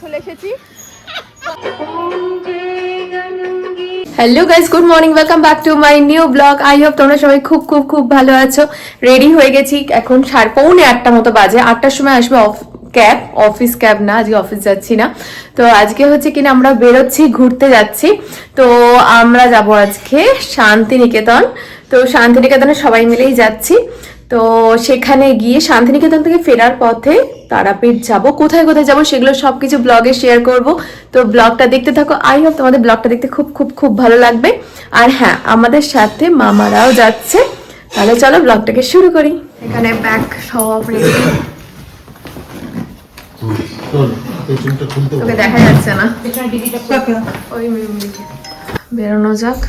চলে এসেছি। Hello guys, good morning, welcome back to my new blog. I hope তোমরা সবাই খুব খুব খুব ভালো আছো। রেডি হয়ে গেছি, এখন 8:45 মতো বাজে। 8টার সময় আসবে ক্যাব, অফিস ক্যাব না, আজকে অফিস যাচ্ছি না। তো আজকে হচ্ছে কিনা আমরা বেরোচ্ছি, ঘুরতে যাচ্ছি। তো আমরা যাব আজকে শান্তিনিকেতন। তো শান্তিনিকেতনে সবাই মিলেই যাচ্ছি। তো সেখানে গিয়ে শান্তিনিকেতন থেকে ফেরার পথে তারাপীঠ যাব। কোথায় কোথায় যাব সেগুলো সবকিছু ব্লগে শেয়ার করব। তো ব্লগটা দেখতে থাকো। আই হোপ তোমাদের ব্লগটা দেখতে খুব খুব খুব ভালো লাগবে। আর হ্যাঁ, আমাদের সাথে মামারাও যাচ্ছে। তাহলে চলো ব্লগটাকে শুরু করি। এখানে ব্যাগ সব রেডি। তোকে দেখা যাচ্ছে না, ওই বেরোনো যাক।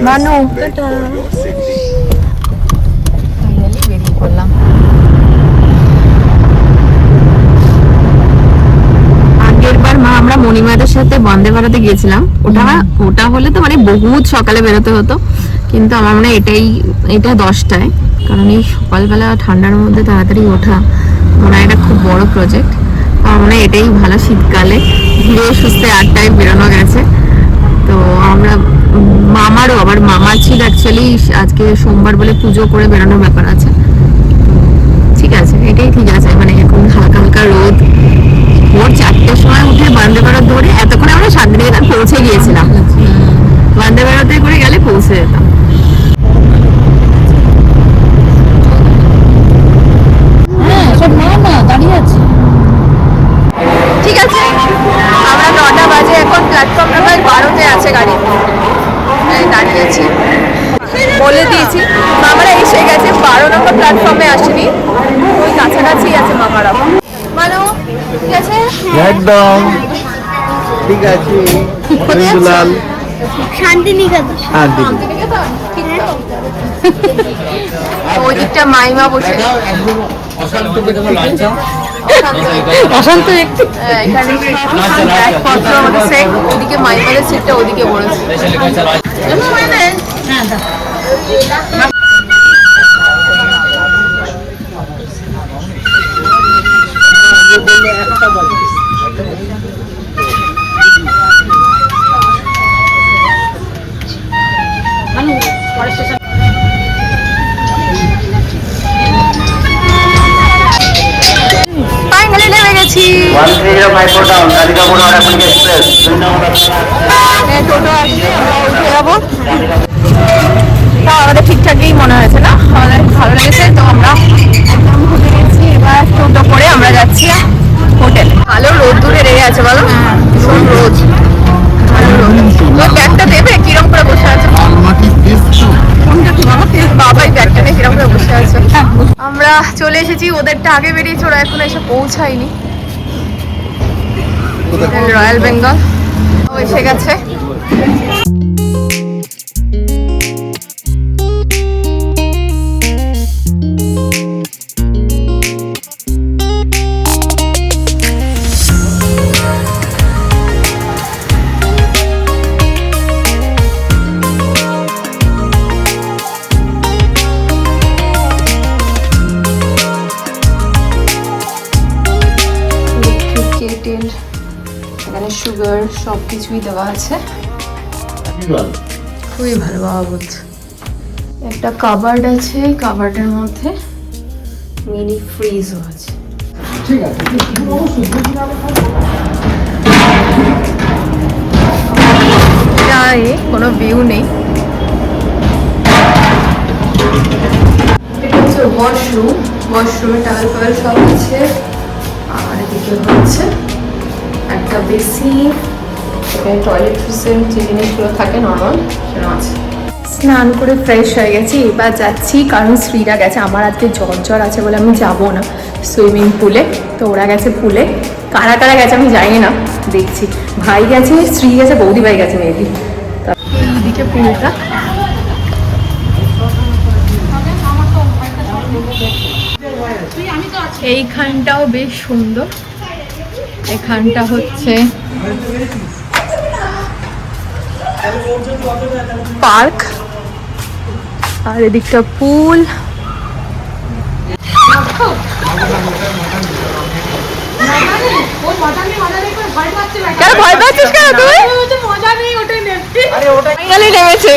মানু বেরিয়ে পড়লাম। আগেরবার মা আমরা মণিমাদের সাথে বন্দে ভারতে গিয়েছিলাম। ওটা হলে তো মানে বহুত সকালে বেরোতে হতো, কিন্তু আমার মনে হয় এটা 10টায়, কারণ এই সকালবেলা ঠান্ডার মধ্যে তাড়াতাড়ি ওঠা মনে হয় এটা খুব বড় প্রজেক্ট। আমার মনে হয় এটাই ভালো, শীতকালে ধীরে সুস্থে 8টায় বেরোনো গেছে। তো আমরা মামারও আবার মামার ছিল অ্যাকচুয়ালি আজকে সোমবার বলে পুজো করে বেরোনোর ব্যাপার আছে। ঠিক আছে, এটাই ঠিক আছে। মানে এখন হালকা হালকা রোদ, ভোর 4টের সময় উঠে বন্দে ভারত ধরে এতক্ষণে আমরা শান্তিনিকেতন পৌঁছে গিয়েছিলাম। বন্দে ভারতে করে গেলে পৌঁছে যেতাম। ঠিক আছে, আমরা 9টা বাজে, এখন প্ল্যাটফর্ম নাম্বার 12তে আছে গাড়ি, দাঁড়িয়েছি। বলে দিয়েছি মামারা এসে গেছে, 12 নম্বর প্ল্যাটফর্মে আসেনি, ওই কাছাকাছি আছে মামারা। মানে ঠিক আছে, একদম ঠিক আছে। শান্তিনিকেতন ওই দিকটা মাইমা বসে, অশান্ত একটু এখানে ব্যাগপত্র আমাদের সেট, ওদিকে মাইমাদের সিটটা ওদিকে পড়েছে। ফাইনালি নেমে গেছি। 1305 ডাউন কালিকাপুর আরাকুড়ি এক্সপ্রেস। টোটো আসবে, আমরা উঠে যাবো। তাও আমাদের ঠিকঠাকই মনে হয়েছে না, আমাদের ভালো লেগেছে। তো আমরা একদম ঘুরে গেছি, এবার টোটো করে আমরা যাচ্ছি হোটেলে। ভালো রোদ দূরে রেগে আছে বলো, ভীষণ রোদ। ব্যাগটা দেবে, কিরম করে বসে আছে বাবাই ব্যাগটা নিয়ে কিরম করে বসে আছে। আমরা চলে এসেছি, ওদেরটা আগে বেরিয়েছে, ওরা এখন এসে পৌঁছায়নি। রয়্যাল বেঙ্গল এসে গেছে। এখানে সুগার সব কিছুই দেওয়া আছে, খুবই ভালো বাবা বলছে। একটা কাবার্ড আছে, কাবার্ডের মধ্যে মিনি ফ্রিজও আছে। কোনো ভিউ নেই। এটা হচ্ছে ওয়াশরুম, ওয়াশরুমে টাওয়েল ফাওয়েল সব আছে। আর এদিকে হচ্ছে একটা বেসিন, এখানে টয়লেট যে জিনিসগুলো থাকে নর্মাল সেটা আছে। স্নান করে ফ্রেশ হয়ে গেছি, এবার যাচ্ছি, কারণ শ্রীরা গেছে। আমার আজকে জ্বর আছে বলে আমি যাবো না, সুইমিং পুলে। তো ওরা গেছে পুলে, কারা কারা গেছে আমি জানি না, দেখছি। ভাই গেছে, স্ত্রী গেছে, বৌদি ভাই গেছে মেয়েদি। এইদিকে পুলটা, এইখানটাও বেশ সুন্দর। এখানটা হচ্ছে পার্ক, আর এদিকটা পুল। কেন ভয় পাচ্ছিস কেন তুই? ফাইনালি নেমেছে।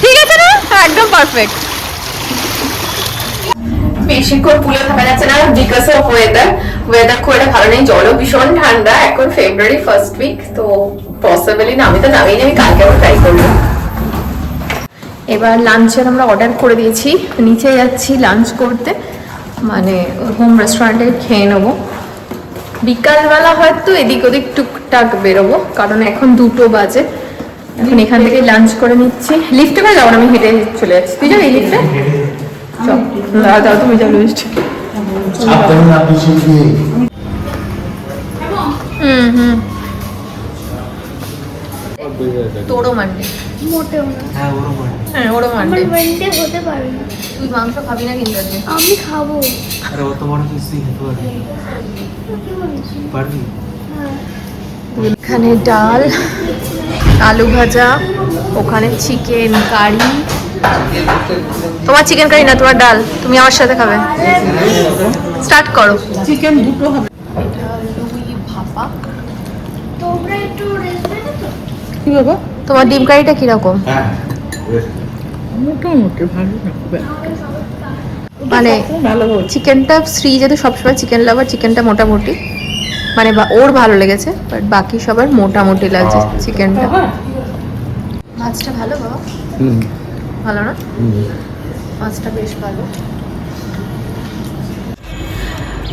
ঠিক আছে না, একদম পারফেক্ট। বেশিক্ষণ পুলে থাকা যাচ্ছে না বিকজ অফ ওয়েদার। ওয়েদার খুব একটা ভালো নেই, জলও ভীষণ ঠান্ডা। এখন ফেব্রুয়ারি ফার্স্ট উইক, তো পসিবলি না, আমি তো নামিনি, আমি কালকে আবার ট্রাই করবো। এবার লাঞ্চের আমরা অর্ডার করে দিয়েছি, নিচে যাচ্ছি লাঞ্চ করতে, মানে হোম রেস্টুরেন্টে খেয়ে নেবো। বিকালবেলা হয়তো এদিক ওদিক টুকটাক বেরোবো, কারণ এখন 2টো বাজে। এখন এখান থেকে লাঞ্চ করে নিচ্ছি। লিফটে করে যাবো না, আমি হেঁটে চলে যাচ্ছি। তুই যাবি লিফটে? চল, দাও তুমি যাও লিফট। তোরও মানডে? মোটেও না। হ্যাঁ ওরও মানডে। আমার মানডে হতে পারে না। তুই মাংস খাবি না কিন্তু আজকে? আমি খাবো। আরে ও তোমার কিছু খেতে পারবি? এখানে ডাল, আলু ভাজা, ওখানে চিকেন কারি। তোমার চিকেন কারি না, তোমার ডাল, তুমি আমার সাথে খাবে। স্টার্ট করো। চিকেন দুটো হবে। এটা লুই ভাপা। তোমরা একটু রেস্ট নেবে তো? কি বাবা? তোমার ডিম কারিটা কিরকম? মোটামুটি ভালো না, মানে চিকেনটা শ্রী যেহেতু সবসময় চিকেন লাভার, চিকেনটা মোটামুটি মানে ওর ভালো লেগেছে, বাট বাকি সবার মোটামুটি লাগছে চিকেনটা। মাছটা ভালো বাবা? ভালো না? মাছটা বেশ ভালো।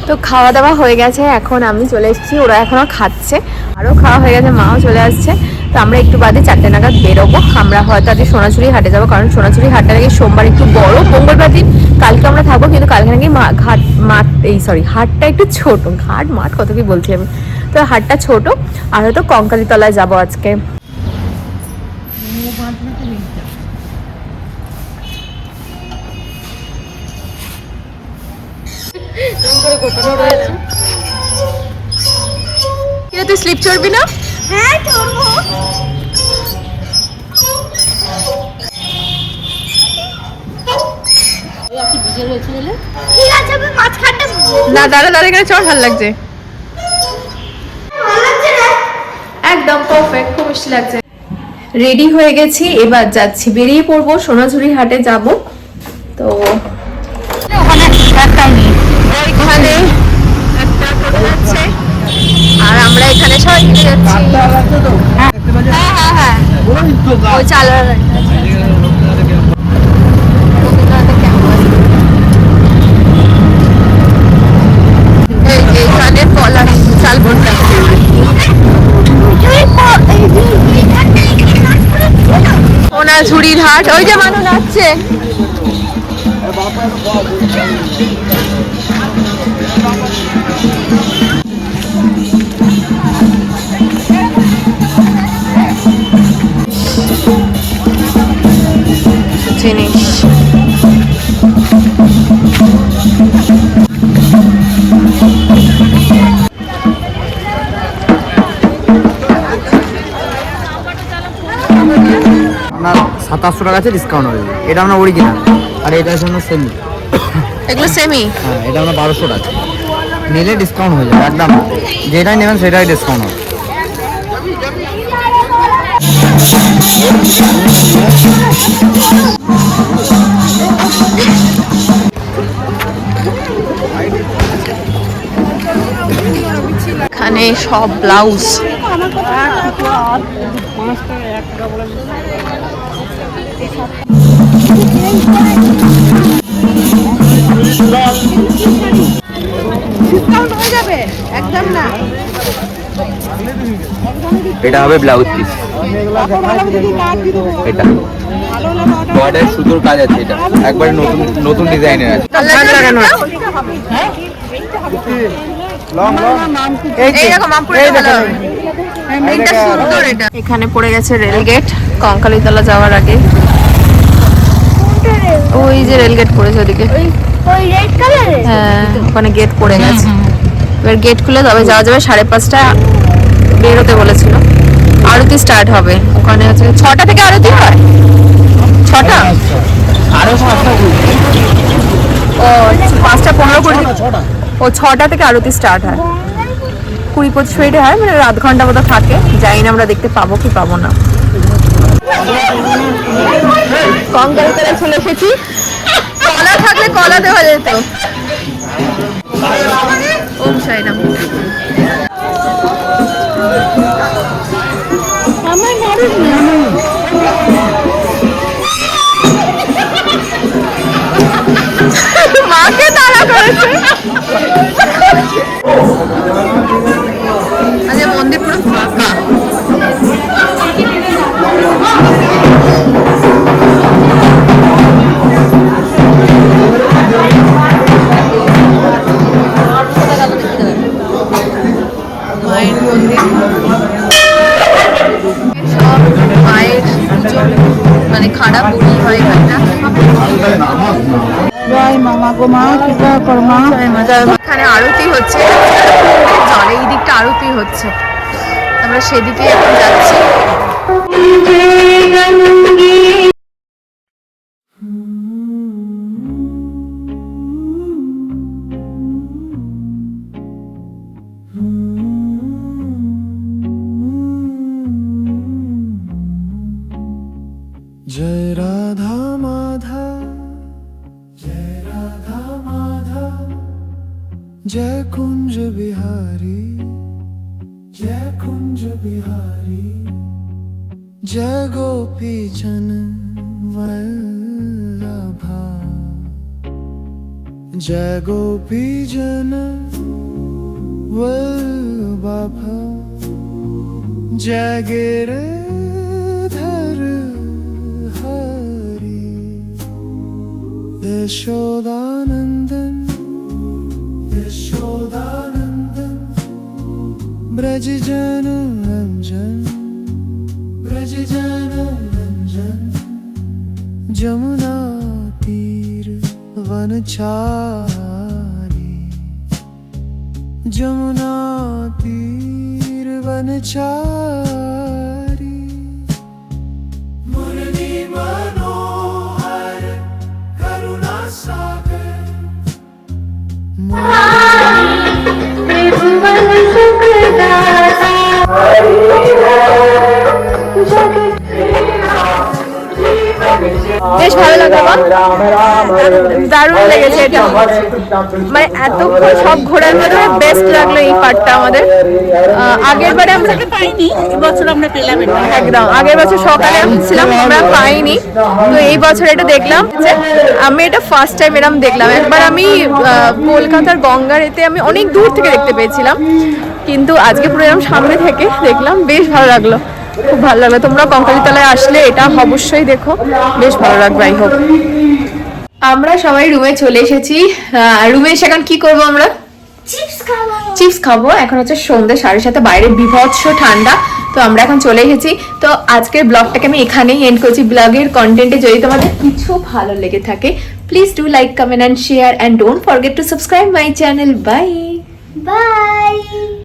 তো খাওয়া দাওয়া হয়ে গেছে, এখন আমি চলে এসেছি, ওরা এখনো খাচ্ছে, আরও খাওয়া হয়ে গেছে, মাও চলে আসছে। তো আমরা একটু বাদে 4টে নাগাদ বেরোবো। আমরা হয়তো আজকে সোনাঝুরি হাটে যাবো, কারণ সোনাঝুরি হাটটা নাকি সোমবার একটু বড়, মঙ্গলবার দিন কালকে আমরা থাকবো, কিন্তু কালকে নাকি হাটটা একটু ছোট। ঘাট মাঠ কত কি বলছি আমি, তো হাটটা ছোট। আর হয়তো কঙ্কালীতলায় যাবো আজকে। তুই স্লিপ চড়বি না? হ্যাঁ চড়বো। ঠিক আছে, আমি মাঝখানটা না, দাঁড়া এখানে চড়, ভালো লাগছে, একদম পারফেক্ট, খুব মিষ্টি লাগছে। রেডি হয়ে গেছি, এবার যাচ্ছি, বেরিয়ে পড়বো, সোনাঝুরি হাটে যাব। তো ওখানে ওইখানে একটা টোটো যাচ্ছে, আর আমরা এখানে সবাই মিলে যাচ্ছি। হ্যাঁ ওই চালার এখানে পলাশ শালবনটা, সোনাঝুরির হাট। ওই যে মানুষ নাচছে। জিনিস আপনার 2700 টাকা আছে, ডিসকাউন্ট হয়ে যাবে। এটা আমরা অরিজিনাল, আর এটা জন্য সেমি। এগুলো সেমি। হ্যাঁ, এটা আমরা 1200 টাকা নিলে ডিসকাউন্ট হয়ে যাবে একদম। যেটাই নেবেন সেটাই ডিসকাউন্ট হবে। এখানে সব ব্লাউজ। এটা হবে ব্লাউজ পিস, এটা বর্ডার সুতোর কাজ আছে, এটা একবারে নতুন নতুন ডিজাইনের আছে। লাগানো আছে। এইরকম আমপুরে ভালো হবে। এটা সুন্দর, এটা এখানে পড়ে গেছে রেলগেট কঙ্কালীতলা যাওয়ার আগে। ওই যে রেলগেট পড়েছে ওদিকে, ওই রেড কালারের হ্যাঁ ওখানে গেট পড়ে গেছে। এবার গেট খুলে তবে যাওয়া যাবে। 5:30 বেরোতে বলেছিল। আরতি স্টার্ট হবে ওখানে, হচ্ছে 6টা থেকে আরতি হয়। 6টা ও 5:15 ও 6টা থেকে আরতি স্টার্ট হয়। 20-25 মিনিটে হয়, মানে আধ ঘন্টা মতো থাকে। জানি না আমরা দেখতে পাবো কি পাবো না। কঙ্কালীতলায় চলে এসেছি। কলা থাকলে কলা দেওয়া যেত। ওম সাই নাম। মাকে তাড়া করেছে। আচ্ছা মন্দির পুরো ফাঁকা। মায়ের মন্দির, সব মায়ের পুজো, মানে খারাপ বলি হয় এখানটা। এখানে আরতি হচ্ছে, জল এই দিকটা আরতি হচ্ছে, আমরা সেদিকে এখন যাচ্ছি। जय राधा माधा, जय राधा माधा, जय कुंज बिहारी, जय कुंज बिहारी, जय गोपी जन वल्लभा, जय गोपी जन वल्लभा, जय गिरधर हरि, यशोदानंदन यशोदानंदन, ब्रज जन रंजन, ब्रज जन रंजन, जमुना तीर वनचारी, जमुना तीर वनचारी, मुरली मनोहर करुणा सागर, বেশ ভালো লাগলো, দারুণ লেগেছে এটা। মানে এত সব ঘোরার মধ্যে বেস্ট লাগলো এই পার্টটা আমাদের। আগের বারে আমরা পাইনি, এবছর আমরা পেলাম। একদম আগের বছর সকালে ছিলাম, আমরা পাইনি। তো এই বছর এটা দেখলাম যে আমি এটা ফার্স্ট টাইম এরকম দেখলাম। একবার আমি কলকাতার গঙ্গারেতে আমি অনেক দূর থেকে দেখতে পেয়েছিলাম, কিন্তু আজকে পুরো এরকম সামনে থেকে দেখলাম, বেশ ভালো লাগলো, খুব ভালো লাগলো। তোমরা কঙ্কালীতলায় আসলে এটা অবশ্যই দেখো, বেশ ভালো লাগবে। I hope. আমরা সবাই রুমে চলে এসেছি। রুমে এসে এখন কি করবো আমরা? চিপস খাবো। এখন হচ্ছে সন্ধ্যে 7:30, বাইরে বিভৎস ঠান্ডা। তো আমরা এখন চলে এসেছি। তো আজকের ব্লগটাকে আমি এখানেই এন্ড করছি। ব্লগের কন্টেন্টে যদি তোমাদের কিছু ভালো লেগে থাকে, please do like, comment and share, and don't forget to subscribe my channel. By.